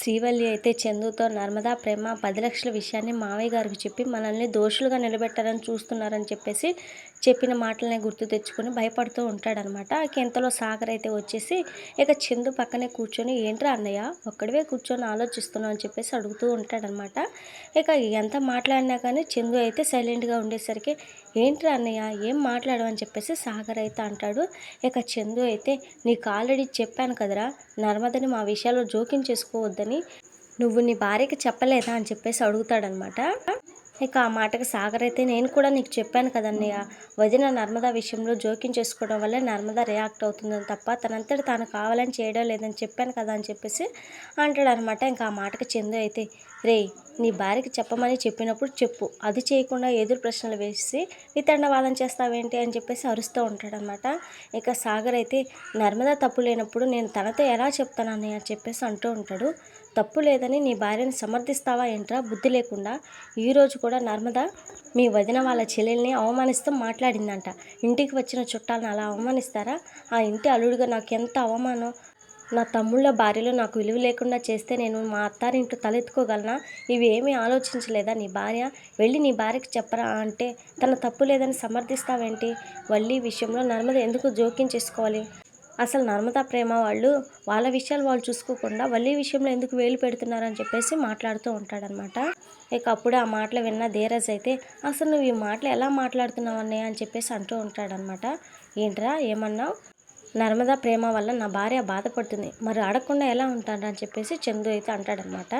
శ్రీవల్లి అయితే చందుతో నర్మదా ప్రేమ 10 లక్షల విషయాన్ని మావయ్య గారికి చెప్పి మనల్ని దోషులుగా నిలబెట్టారని చూస్తున్నారని చెప్పేసి చెప్పిన మాటలనే గుర్తు తెచ్చుకొని భయపడుతూ ఉంటాడనమాట. ఇంతలో సాగర్ అయితే వచ్చేసి ఇక చందు పక్కనే కూర్చొని ఏంట్రా అన్నయ్య ఒక్కడివే కూర్చొని ఆలోచిస్తున్నావు అని చెప్పేసి అడుగుతూ ఉంటాడనమాట. ఇక ఎంత మాట్లాడినా కానీ చందు అయితే సైలెంట్గా ఉండేసరికి ఏంట్రా అన్నయ్య ఏం మాట్లాడవు అని చెప్పేసి సాగర్ అయితే అంటాడు. ఇక చందు అయితే నీకు ఆల్రెడీ చెప్పాను కదరా నర్మదని మా విషయాల్లో జోక్యం చేసుకోవద్దని, నువ్వు నీ భార్యకి చెప్పలేదా అని చెప్పేసి అడుగుతాడనమాట. ఇక ఆ మాటకి సాగర్ అయితే నేను కూడా నీకు చెప్పాను కదన్నయ్య, వదిన నర్మదా విషయంలో జోక్యం చేసుకోవడం వల్లే నర్మదా రియాక్ట్ అవుతుందని తప్ప తనంతట తాను కావాలని చేయడం లేదని చెప్పాను కదా అని చెప్పేసి అంటాడనమాట. ఇంకా ఆ మాటకి చందు అయితే రేయ్ నీ భార్యకి చెప్పమని చెప్పినప్పుడు చెప్పు, అది చేయకుండా ఎదురు ప్రశ్నలు వేసి వితండవాదం చేస్తావేంటి అని చెప్పేసి అరుస్తూ ఉంటాడనమాట. ఇక సాగర్ అయితే నర్మదా తప్పు లేనప్పుడు నేను తనతో ఎలా చెప్తానని అని చెప్పేసి అంటూ ఉంటాడు. తప్పు లేదని నీ భార్యని సమర్థిస్తావా ఏంట్రా బుద్ధి లేకుండా, ఈరోజు కూడా నర్మద మీ వదిన వాళ్ళ చెల్లెల్ని అవమానిస్తూ మాట్లాడిందంట. ఇంటికి వచ్చిన చుట్టాలను అలా అవమానిస్తారా? ఆ ఇంటి అల్లుడిగా నాకు ఎంత అవమానం, నా తమ్ముళ్ళ భార్యలో నాకు విలువ లేకుండా చేస్తే నేను మా అత్తారింట్లో తలెత్తుకోగలనా? ఇవి ఏమీ ఆలోచించలేదా నీ భార్య? వెళ్ళి నీ భార్యకి చెప్పరా అంటే తన తప్పు లేదని సమర్థిస్తావేంటి? వల్లి విషయంలో నర్మద ఎందుకు జోక్యం చేసుకోవాలి? అసలు నర్మదా ప్రేమ వాళ్ళు వాళ్ళ విషయాలు వాళ్ళు చూసుకోకుండా వల్లి విషయంలో ఎందుకు వేలు పెడుతున్నారని చెప్పేసి మాట్లాడుతూ ఉంటాడనమాట. ఇక అప్పుడే ఆ మాటలు విన్న ధీరజ్ అయితే అసలు నువ్వు ఈ మాటలు ఎలా మాట్లాడుతున్నావు అన్నయ్య అని చెప్పేసి అంటూ ఉంటాడనమాట. ఏంట్రా ఏమన్నావు? నర్మదా ప్రేమ వల్ల నా భార్య బాధపడుతుంది, మరి అడగకుండా ఎలా ఉంటాను అని చెప్పేసి చందు అయితే అంటాడనమాట.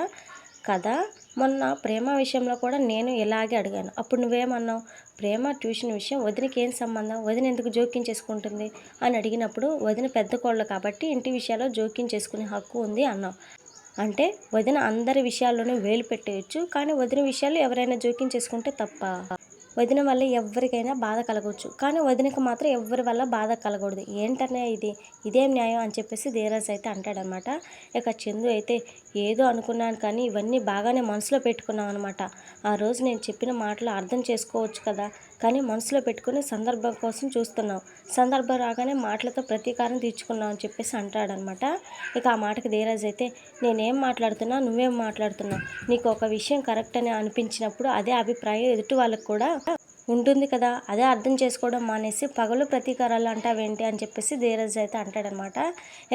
కదా మొన్న ప్రేమ విషయంలో కూడా నేను ఇలాగే అడిగాను, అప్పుడు నువ్వేమన్నావు? ప్రేమ ట్యూషన్ విషయం వదినకి ఏం సంబంధం, వదిన ఎందుకు జోక్యం చేసుకుంటుంది అని అడిగినప్పుడు వదిన పెద్ద కోళ్ళు కాబట్టి ఇంటి విషయాల్లో జోక్యం చేసుకునే హక్కు ఉంది అన్నావు. అంటే వదిన అందరి విషయాల్లోనూ వేలు పెట్టేయచ్చు, కానీ వదిన విషయాల్లో ఎవరైనా జోక్యం చేసుకుంటే తప్ప? వదిన వల్ల ఎవరికైనా బాధ కలగవచ్చు, కానీ వదినకి మాత్రం ఎవరి వల్ల బాధ కలగకూడదు, ఏంటనే ఇది, ఇదేం న్యాయం అని చెప్పేసి ధీరజ్ అయితే అంటాడనమాట. ఇక చందు అయితే ఏదో అనుకున్నాను కానీ ఇవన్నీ బాగానే మనసులో పెట్టుకున్నాం అనమాట. ఆ రోజు నేను చెప్పిన మాటలు అర్థం చేసుకోవచ్చు కదా, కానీ మనసులో పెట్టుకుని సందర్భం కోసం చూస్తున్నావు, సందర్భం రాగానే మాటలతో ప్రతీకారం తీర్చుకున్నావు అని చెప్పేసి అంటాడనమాట. ఇక ఆ మాటకి ధీరజ్ అయితే నేనేం మాట్లాడుతున్నా నువ్వేం మాట్లాడుతున్నావు, నీకు ఒక విషయం కరెక్ట్ అని అనిపించినప్పుడు అదే అభిప్రాయం ఎదుటి వాళ్ళకు కూడా ఉంటుంది కదా, అదే అర్థం చేసుకోవడం మానేసి పగలు ప్రతీకారాలు అంటావేంటి అని చెప్పేసి ధీరజ్ అయితే అంటాడనమాట.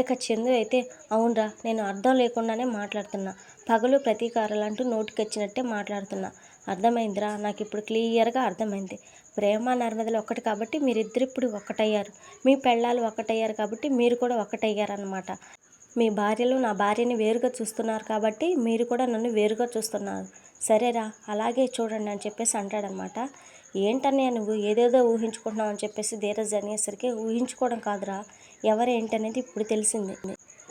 ఇక చందు అయితే అవునరా నేను అర్థం లేకుండానే మాట్లాడుతున్నా, పగలు ప్రతీకారాలు అంటూ నోటికొచ్చినట్టే మాట్లాడుతున్నా, అర్థమైందిరా నాకు ఇప్పుడు క్లియర్గా అర్థమైంది. ప్రేమ నర్మదలు ఒక్కటి కాబట్టి మీరిద్దరు ఇప్పుడు ఒక్కటయ్యారు, మీ పెళ్ళాలు ఒక్కటయ్యారు కాబట్టి మీరు కూడా ఒక్కటయ్యారనమాట. మీ భార్యలు నా భార్యని వేరుగా చూస్తున్నారు కాబట్టి మీరు కూడా నన్ను వేరుగా చూస్తున్నారు, సరేరా అలాగే చూడండి అని చెప్పేసి అంటాడనమాట. ఏంటన్నయ్య నువ్వు ఏదేదో ఊహించుకుంటున్నావు అని చెప్పేసి ధీరజ్ అనేసరికి ఊహించుకోవడం కాదురా, ఎవరేంటనేది ఇప్పుడు తెలిసింది.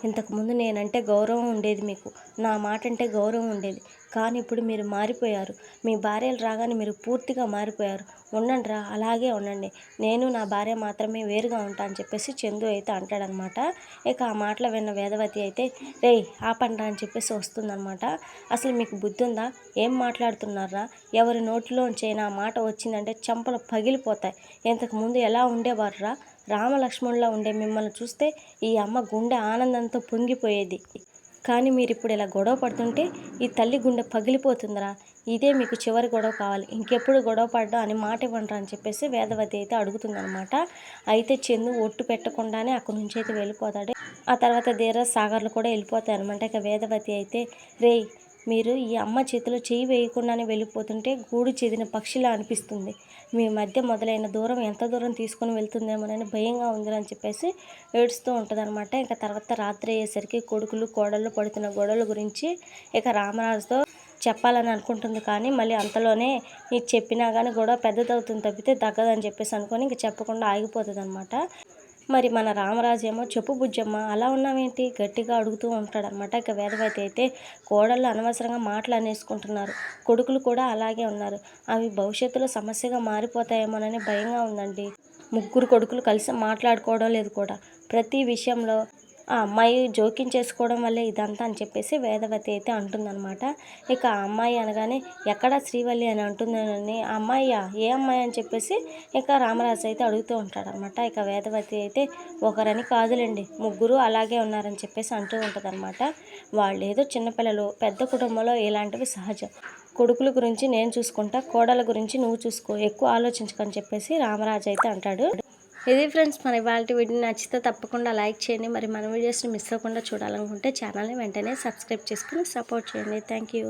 ఇంతకుముందు నేనంటే గౌరవం ఉండేది మీకు, నా మాట అంటే గౌరవం ఉండేది, కానీ ఇప్పుడు మీరు మారిపోయారు, మీ భార్యలు రాగానే మీరు పూర్తిగా మారిపోయారు. ఉండండి రా అలాగే ఉండండి, నేను నా భార్య మాత్రమే వేరుగా ఉంటా అని చెప్పేసి చందు అయితే అంటాడనమాట. ఇక ఆ మాటలు విన్న వేదవతి అయితే రేయ్ ఆపండ్రా అని చెప్పేసి వస్తుందనమాట. అసలు మీకు బుద్ధి ఉందా, ఏం మాట్లాడుతున్నారా? ఎవరి నోటిలోంచైనా ఆ మాట వచ్చిందంటే చెంపలు పగిలిపోతాయి. ఇంతకుముందు ఎలా ఉండేవారురా, రామలక్ష్మణులా ఉండే మిమ్మల్ని చూస్తే ఈ అమ్మ గుండె ఆనందంతో పొంగిపోయేది, కానీ మీరు ఇప్పుడు ఇలా గొడవ పడుతుంటే ఈ తల్లి గుండె పగిలిపోతుందిరా, ఇదే మీకు చివరి గొడవ కావాలి, ఇంకెప్పుడు గొడవ పడ్డా అని మాట ఇవ్వండిరా అని చెప్పేసి వేదవతి అయితే అడుగుతుందనమాట. అయితే చందు ఒట్టు పెట్టకుండానే అక్కడి నుంచి అయితే వెళ్ళిపోతాడు. ఆ తర్వాత ధీరజ్ సాగర్లు కూడా వెళ్ళిపోతాయి అనమాట. ఇక వేదవతి అయితే రేయ్ మీరు ఈ అమ్మ చేతిలో చేయి వేయకుండానే వెళ్ళిపోతుంటే గూడు చెదిన పక్షిలా అనిపిస్తుంది, మీ మధ్య మొదలైన దూరం ఎంత దూరం తీసుకొని వెళ్తుందేమోనని భయంగా ఉందని చెప్పేసి ఏడుస్తూ ఉంటుందన్నమాట. ఇంకా తర్వాత రాత్రి అయ్యేసరికి కొడుకులు కోడళ్ళు పడుతున్న గొడవల గురించి ఇక రామరాజుతో చెప్పాలని అనుకుంటుంది, కానీ మళ్ళీ అంతలోనే నీకు చెప్పినా కానీ గొడవ పెద్దదవుతుంది తప్పితే తగ్గదని చెప్పేసి అనుకొని ఇంక చెప్పకుండా ఆగిపోతుంది అనమాట. మరి మన రామరాజు ఏమో చెప్పు బుజ్జమ్మ అలా ఉన్నావేంటి గట్టిగా అడుగుతూ ఉంటాడనమాట. ఇక వేదవతి అయితే కోడళ్ళు అనవసరంగా మాటలు అనేసుకుంటున్నారు, కొడుకులు కూడా అలాగే ఉన్నారు, అవి భవిష్యత్తులో సమస్యగా మారిపోతాయేమోనని భయంగా ఉందండి. ముగ్గురు కొడుకులు కలిసి మాట్లాడుకోవడం లేదు కూడా, ప్రతి విషయంలో ఆ అమ్మాయి జోక్యం చేసుకోవడం వల్లే ఇదంతా అని చెప్పేసి వేదవతి అయితే అంటుందనమాట. ఇక ఆ అమ్మాయి అనగానే ఎక్కడా శ్రీవల్లి అని అంటుందని ఆ అమ్మాయ్యా ఏ అమ్మాయి అని చెప్పేసి ఇక రామరాజు అయితే అడుగుతూ ఉంటాడనమాట. ఇక వేదవతి అయితే ఒకరని కాదులేండి ముగ్గురు అలాగే ఉన్నారని చెప్పేసి అంటూ ఉంటుందన్నమాట. వాళ్ళు ఏదో చిన్నపిల్లలు, పెద్ద కుటుంబంలో ఇలాంటివి సహజం. కొడుకుల గురించి నేను చూసుకుంటా, కోడల గురించి నువ్వు చూసుకో, ఎక్కువ ఆలోచించుకొని చెప్పేసి రామరాజు అయితే అంటాడు. ఇది ఫ్రెండ్స్ మన ఇవాల్టి వీడియో నచ్చితే తప్పకుండా లైక్ చేయండి. మరి మన వీడియోస్ని మిస్ అవ్వకుండా చూడాలనుకుంటే ఛానల్ని వెంటనే సబ్స్క్రైబ్ చేసుకుని సపోర్ట్ చేయండి. Thank you.